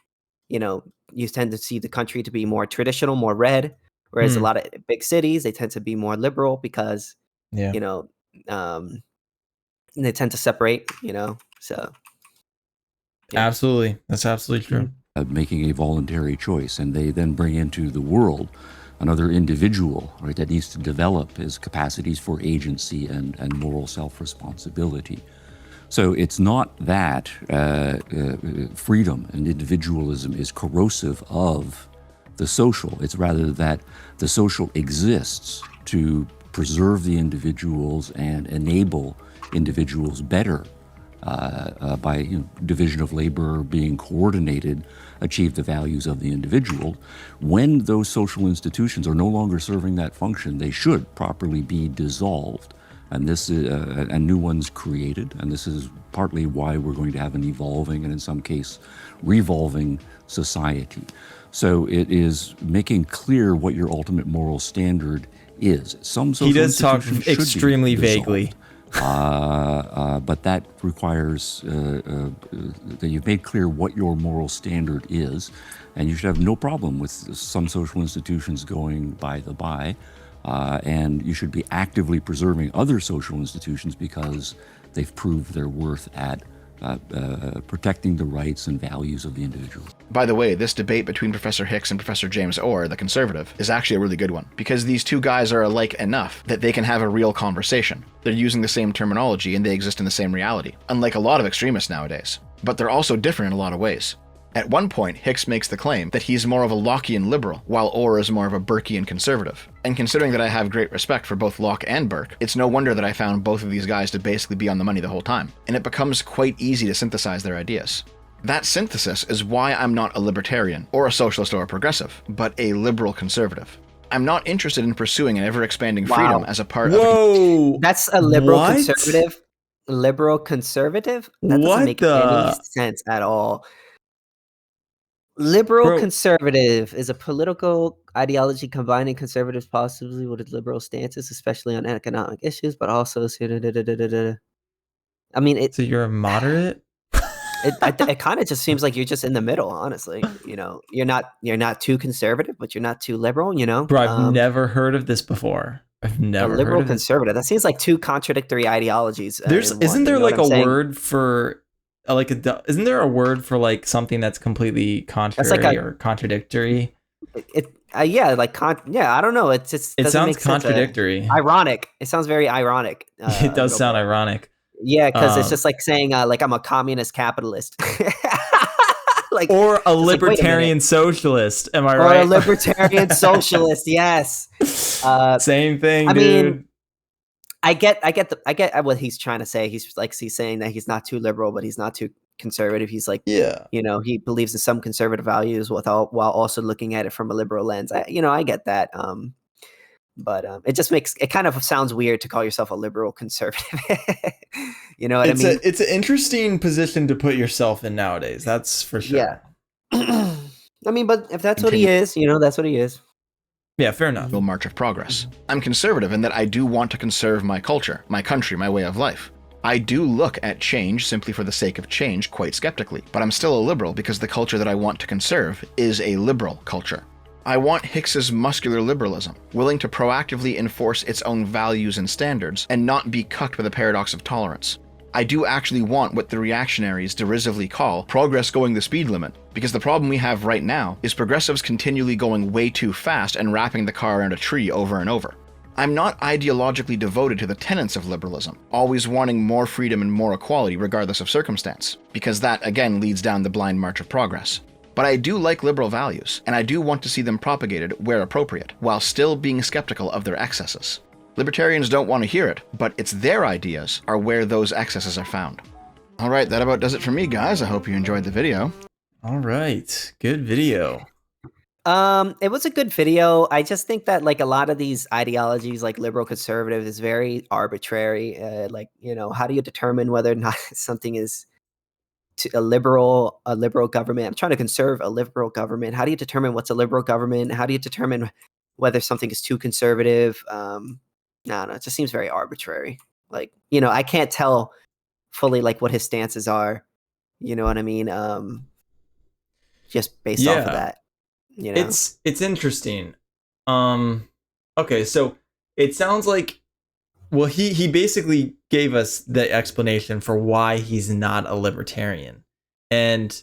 you tend to see the country to be more traditional, more red, whereas a lot of big cities, they tend to be more liberal because they tend to separate, so yeah. Absolutely. That's absolutely true. Making a voluntary choice, and they then bring into the world another individual, right, that needs to develop his capacities for agency and moral self-responsibility. So it's not that freedom and individualism is corrosive of the social. It's rather that the social exists to preserve the individuals and enable individuals better by division of labor being coordinated, achieve the values of the individual. When those social institutions are no longer serving that function, they should properly be dissolved, and this and new ones created. And this is partly why we're going to have an evolving and in some case revolving society. So it is making clear what your ultimate moral standard is. Some social he does talk be extremely vaguely. But that requires that you've made clear what your moral standard is, and you should have no problem with some social institutions going by the by, and you should be actively preserving other social institutions because they've proved their worth at protecting the rights and values of the individual. By the way, this debate between Professor Hicks and Professor James Orr, the conservative, is actually a really good one, because these two guys are alike enough that they can have a real conversation. They're using the same terminology and they exist in the same reality, unlike a lot of extremists nowadays. But they're also different in a lot of ways. At one point, Hicks makes the claim that he's more of a Lockean liberal, while Orr is more of a Burkean conservative. And considering that I have great respect for both Locke and Burke, it's no wonder that I found both of these guys to basically be on the money the whole time, and it becomes quite easy to synthesize their ideas. That synthesis is why I'm not a libertarian, or a socialist or a progressive, but a liberal conservative. I'm not interested in pursuing an ever-expanding freedom as a part of... That's a liberal conservative? Liberal conservative? That doesn't make any sense at all. Liberal conservative is a political ideology combining conservatives possibly with liberal stances, especially on economic issues, but also... I mean, so you're a moderate? It kind of just seems like you're just in the middle, honestly. You're not too conservative, but you're not too liberal. Bro, I've never heard of this before. I've never a liberal heard of conservative. That seems like two contradictory ideologies. Isn't there like a word for isn't there a word for like something that's completely contrary or contradictory? Yeah, I don't know. It sounds contradictory. Ironic. It sounds very ironic. It does sound ironic. Yeah, because it's just like saying like I'm a communist capitalist. Like, or a like, libertarian socialist. Am I or right? a libertarian socialist. Yes. Same thing, I dude. mean, I get what he's trying to say. He's saying that he's not too liberal, but he's not too conservative. He's like, Yeah. he believes in some conservative values while also looking at it from a liberal lens. I get that. But it just it kind of sounds weird to call yourself a liberal conservative. You know what I mean? It's an interesting position to put yourself in nowadays. That's for sure. Yeah. I mean, but if that's what he is, that's what he is. Yeah, fair enough. March of progress. I'm conservative in that I do want to conserve my culture, my country, my way of life. I do look at change simply for the sake of change quite skeptically, but I'm still a liberal because the culture that I want to conserve is a liberal culture. I want Hicks's muscular liberalism, willing to proactively enforce its own values and standards and not be cucked by the paradox of tolerance. I do actually want what the reactionaries derisively call progress going the speed limit, because the problem we have right now is progressives continually going way too fast and wrapping the car around a tree over and over. I'm not ideologically devoted to the tenets of liberalism, always wanting more freedom and more equality regardless of circumstance, because that again leads down the blind march of progress. But I do like liberal values, and I do want to see them propagated where appropriate, while still being skeptical of their excesses. Libertarians don't want to hear it, but it's their ideas are where those excesses are found. Alright, that about does it for me, guys. I hope you enjoyed the video. Alright, good video. It was a good video. I just think that like a lot of these ideologies, like liberal conservative, is very arbitrary. How do you determine whether or not something is a liberal government? I'm trying to conserve a liberal government. How do you determine what's a liberal government? How do you determine whether something is too conservative? No, it just seems very arbitrary. Like, I can't tell fully like what his stances are. You know what I mean? Just based off of that. It's interesting. Okay, so it sounds like, well, he basically gave us the explanation for why he's not a libertarian. And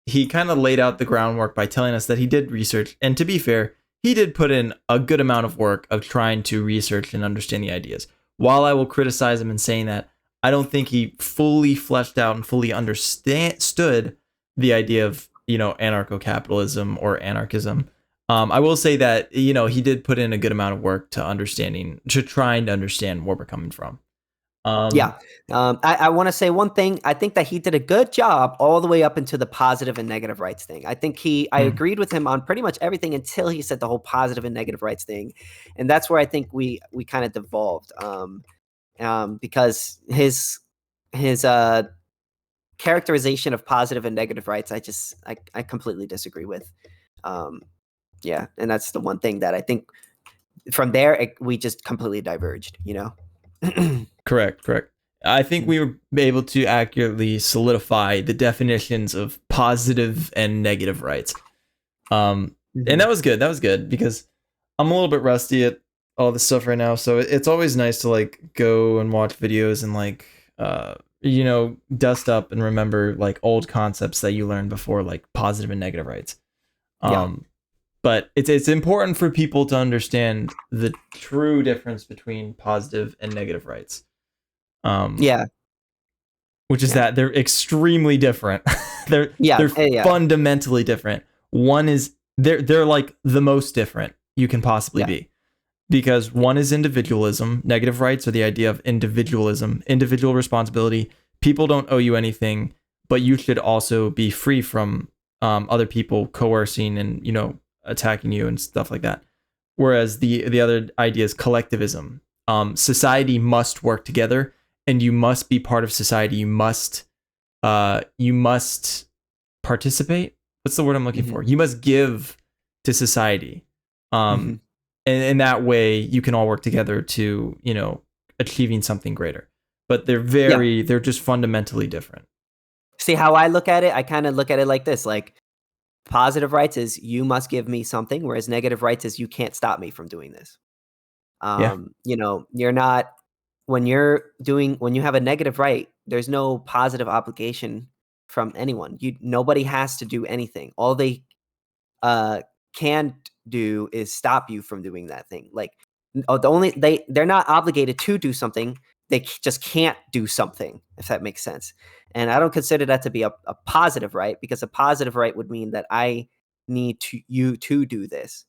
he kind of laid out the groundwork by telling us that he did research. And to be fair, he did put in a good amount of work of trying to research and understand the ideas. While I will criticize him in saying that, I don't think he fully fleshed out and fully understood the idea of, anarcho-capitalism or anarchism. I will say that, he did put in a good amount of work to trying to understand where we're coming from. I want to say one thing. I think that he did a good job all the way up into the positive and negative rights thing. I think I agreed with him on pretty much everything until he said the whole positive and negative rights thing. And that's where I think we kind of devolved. Because his characterization of positive and negative rights, I completely disagree with. And that's the one thing that I think from there we just completely diverged, Correct. I think we were able to accurately solidify the definitions of positive and negative rights. And that was good because I'm a little bit rusty at all this stuff right now. So it's always nice to like go and watch videos and like, dust up and remember like old concepts that you learned before, like positive and negative rights. But it's important for people to understand the true difference between positive and negative rights. Which is that they're extremely different. they're fundamentally different. One is they're like the most different you can possibly be, because one is individualism. Negative rights are the idea of individualism, individual responsibility. People don't owe you anything, but you should also be free from other people coercing and attacking you and stuff like that. Whereas the other idea is collectivism. Society must work together, and you must be part of society. You must participate. What's the word I'm looking for? You must give to society. And in that way, you can all work together to achieving something greater. But they're just fundamentally different. See how I look at it? I kind of look at it like this: like, positive rights is you must give me something, whereas negative rights is you can't stop me from doing this. You're not, when you have a negative right, there's no positive obligation from anyone. Nobody has to do anything. All they can do is stop you from doing that thing. Like, they're not obligated to do something. just can't do something, if that makes sense. And I don't consider that to be a positive right, because a positive right would mean that I need you to do this,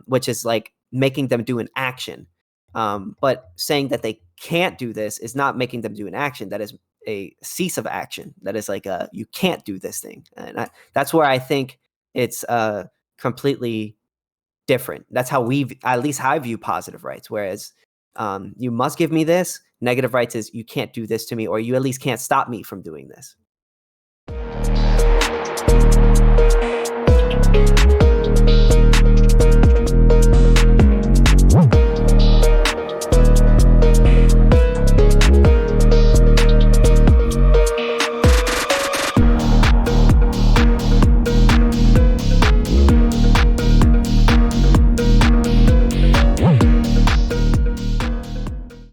which is like making them do an action. But saying that they can't do this is not making them do an action. That is a cease of action. That is like you can't do this thing. And that's where I think it's completely different. That's how at least I view positive rights. Whereas you must give me this. Negative rights is you can't do this to me, or you at least can't stop me from doing this.